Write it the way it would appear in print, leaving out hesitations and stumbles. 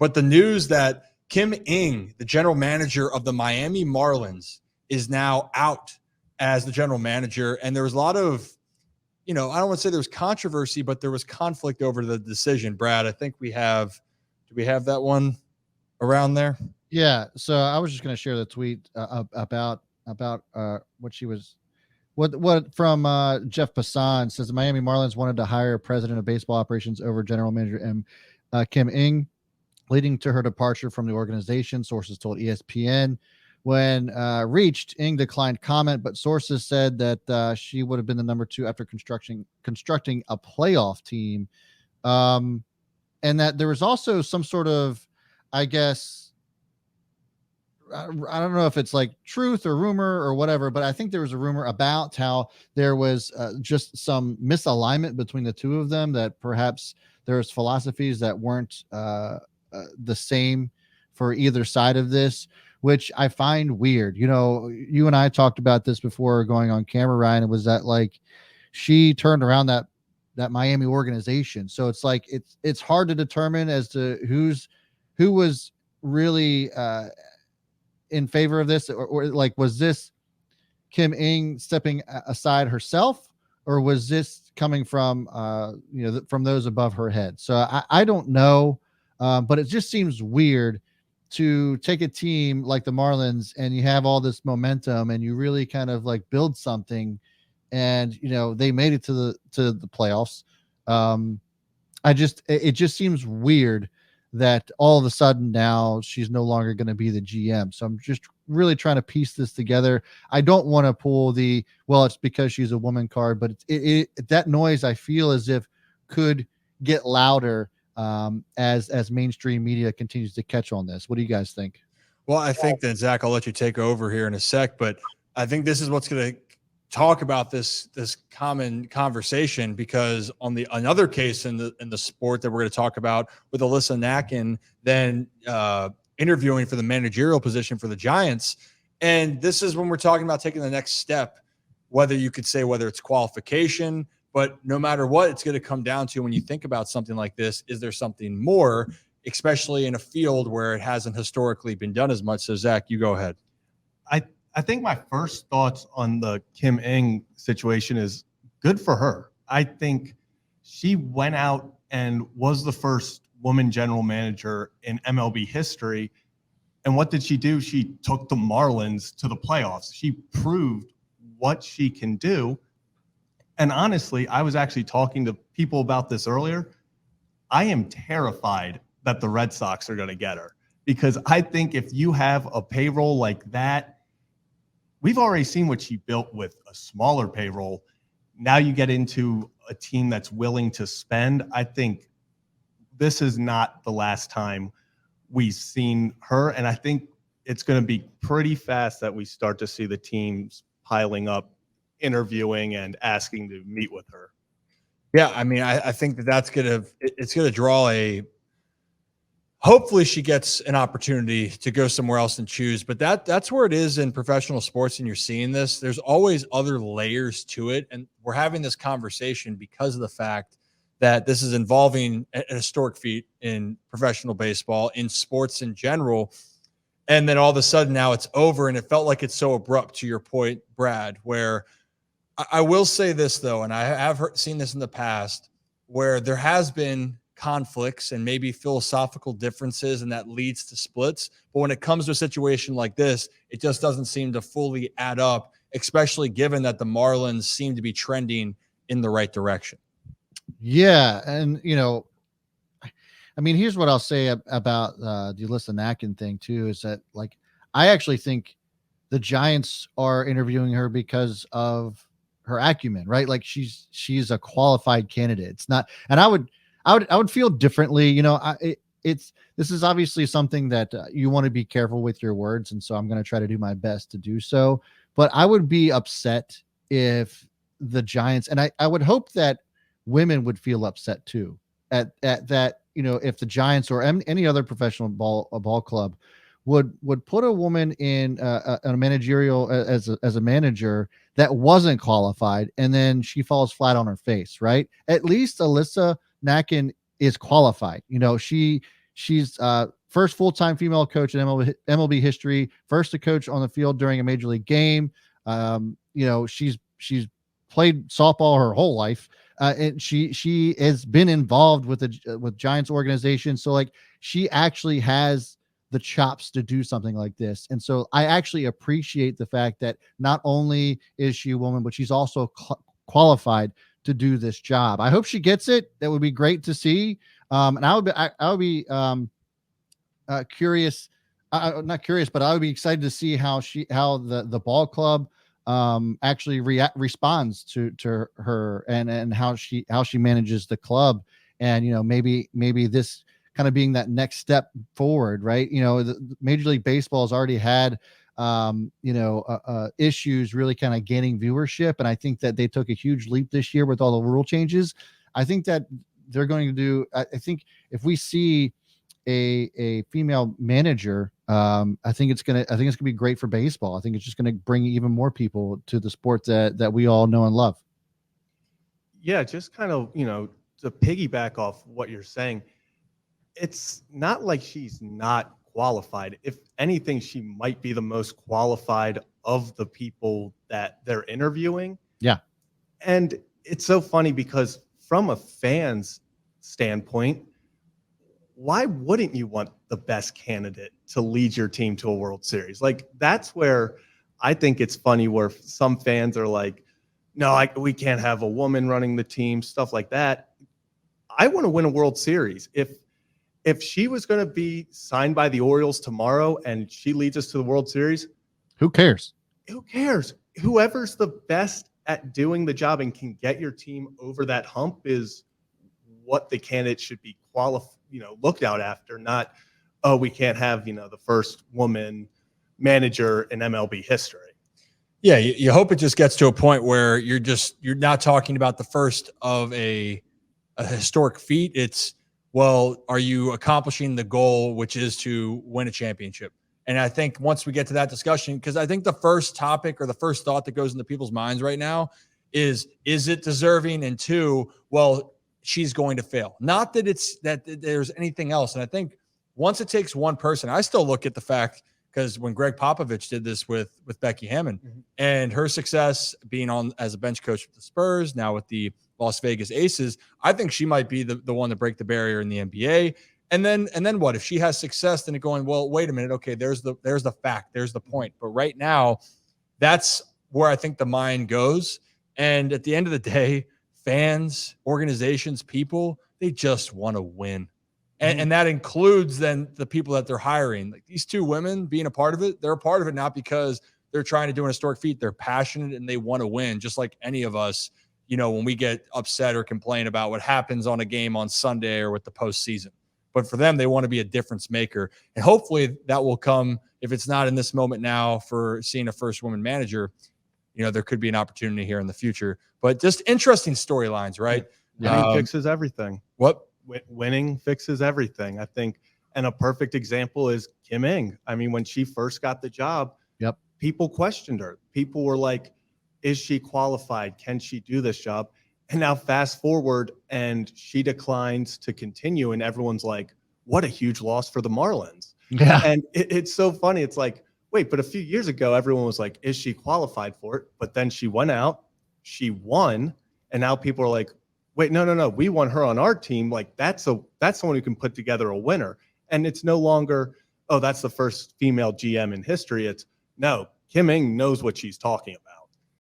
But the news that Kim Ng, the general manager of the Miami Marlins, is now out as the general manager. And there was a lot of, I don't want to say there was controversy, but there was conflict over the decision. Brad, I think do we have that one around there? Yeah. So I was just going to share the tweet about what she was, what from Jeff Passan says the Miami Marlins wanted to hire president of baseball operations over general manager Kim Ng, leading to her departure from the organization. Sources told ESPN. When reached, Ng declined comment, but sources said that she would have been the number 2 after constructing a playoff team, and that there was also some sort of, I guess, I don't know if it's like truth or rumor or whatever, but I think there was a rumor about how there was just some misalignment between the two of them, that perhaps there's philosophies that weren't the same for either side of this, which I find weird. You and I talked about this before going on camera, Ryan. It was that like she turned around that Miami organization. So it's like it's hard to determine as to who was really in favor of this, or like, was this Kim Ng stepping aside herself, or was this coming from from those above her head? So I don't know, but it just seems weird to take a team like the Marlins and you have all this momentum and you really kind of like build something, and they made it to the playoffs. It just seems weird that all of a sudden now she's no longer going to be the GM. So I'm just really trying to piece this together. I don't want to pull it's because she's a woman card, but that noise I feel as if could get louder as mainstream media continues to catch on this. What do you guys think? Well, I think that, Zach, I'll let you take over here in a sec, but I think this is what's going to talk about this common conversation, because on another case in the sport that we're going to talk about with Alyssa Nakken, then interviewing for the managerial position for the Giants. And this is when we're talking about taking the next step, whether it's qualification, but no matter what, it's going to come down to, when you think about something like this, is there something more, especially in a field where it hasn't historically been done as much? So Zach, you go ahead. I think my first thoughts on the Kim Ng situation is good for her. I think she went out and was the first woman general manager in MLB history. And what did she do? She took the Marlins to the playoffs. She proved what she can do. And honestly, I was actually talking to people about this earlier. I am terrified that the Red Sox are going to get her, because I think if you have a payroll like that, we've already seen what she built with a smaller payroll. Now you get into a team that's willing to spend. I think this is not the last time we've seen her. And I think it's going to be pretty fast that we start to see the teams piling up, interviewing and asking to meet with her. Yeah, I mean, I think it's going to draw hopefully she gets an opportunity to go somewhere else and choose. But that's where it is in professional sports, and you're seeing this. There's always other layers to it, and we're having this conversation because of the fact that this is involving a historic feat in professional baseball, in sports in general. And then all of a sudden now it's over, and it felt like it's so abrupt, to your point, Brad, where I will say this, though, and I have seen this in the past, where there has been conflicts and maybe philosophical differences, and that leads to splits. But when it comes to a situation like this, it just doesn't seem to fully add up, especially given that the Marlins seem to be trending in the right direction. Yeah. And, I mean, here's what I'll say about the Alyssa Nakken thing too, is that like, I actually think the Giants are interviewing her because of her acumen, right? Like she's a qualified candidate. It's not, and I would feel differently. This is obviously something that you want to be careful with your words. And so I'm going to try to do my best to do so, but I would be upset if the Giants, and I would hope that women would feel upset too at that, if the Giants or any other professional ball club would put a woman in a managerial as a manager that wasn't qualified, and then she falls flat on her face, right? At least Alyssa Nakken is qualified. She's first full-time female coach in MLB history, first to coach on the field during a major league game. She's played softball her whole life. And she has been involved with with Giants organization. So like she actually has the chops to do something like this. And so I actually appreciate the fact that not only is she a woman, but she's also qualified to do this job. I hope she gets it. That would be great to see. And I would be curious, not curious, but I would be excited to see how the ball club actually responds to her and how she manages the club. And, maybe this kind of being that next step forward, right? The Major League Baseball has already had, issues really kind of gaining viewership. And I think that they took a huge leap this year with all the rule changes. I think that they're going to do, I think if we see a female manager, I think it's gonna be great for baseball. I think it's just gonna bring even more people to the sport that we all know and love. Yeah, just kind of, to piggyback off what you're saying, it's not like she's not qualified. If anything, she might be the most qualified of the people that they're interviewing. Yeah. And it's so funny because from a fan's standpoint, why wouldn't you want the best candidate to lead your team to a World Series? Like, that's where I think it's funny where some fans are like, no, we can't have a woman running the team, stuff like that. I want to win a World Series. If she was going to be signed by the Orioles tomorrow and she leads us to the World Series, who cares? Who cares? Whoever's the best at doing the job and can get your team over that hump is what the candidate should be looked out after, not, oh, we can't have, the first woman manager in MLB history. Yeah, you hope it just gets to a point where you're not talking about the first of a historic feat. It's, well, are you accomplishing the goal, which is to win a championship? And I think once we get to that discussion, because I think the first topic or the first thought that goes into people's minds right now is it deserving? And two, well, she's going to fail. Not that there's anything else. And I think once it takes one person, I still look at the fact, because when Greg Popovich did this with Becky Hammond and her success being on as a bench coach with the Spurs, now with the Las Vegas Aces, I think she might be the one to break the barrier in the NBA. And then what if she has success? Then it going, well, wait a minute. Okay, there's the fact, there's the point. But right now, that's where I think the mind goes. And at the end of the day, fans, organizations, people, they just want to win. And that includes then the people that they're hiring. Like these two women being a part of it, they're a part of it not because they're trying to do an historic feat. They're passionate and they want to win, just like any of us, when we get upset or complain about what happens on a game on Sunday or with the postseason. But for them, they want to be a difference maker. And hopefully that will come, if it's not in this moment now for seeing a first woman manager, there could be an opportunity here in the future. But just interesting storylines, right? Winning fixes everything. What? Winning fixes everything, I think. And a perfect example is Kim Ng. I mean, when she first got the job, people questioned her. People were like, is she qualified? Can she do this job? And now fast forward and she declines to continue. And everyone's like, what a huge loss for the Marlins. Yeah. And it's so funny. It's like, wait, but a few years ago, everyone was like, is she qualified for it? But then she went out, she won. And now people are like, wait, no, we want her on our team. Like that's someone who can put together a winner. And it's no longer, oh, that's the first female GM in history. It's no, Kim Ng knows what she's talking about.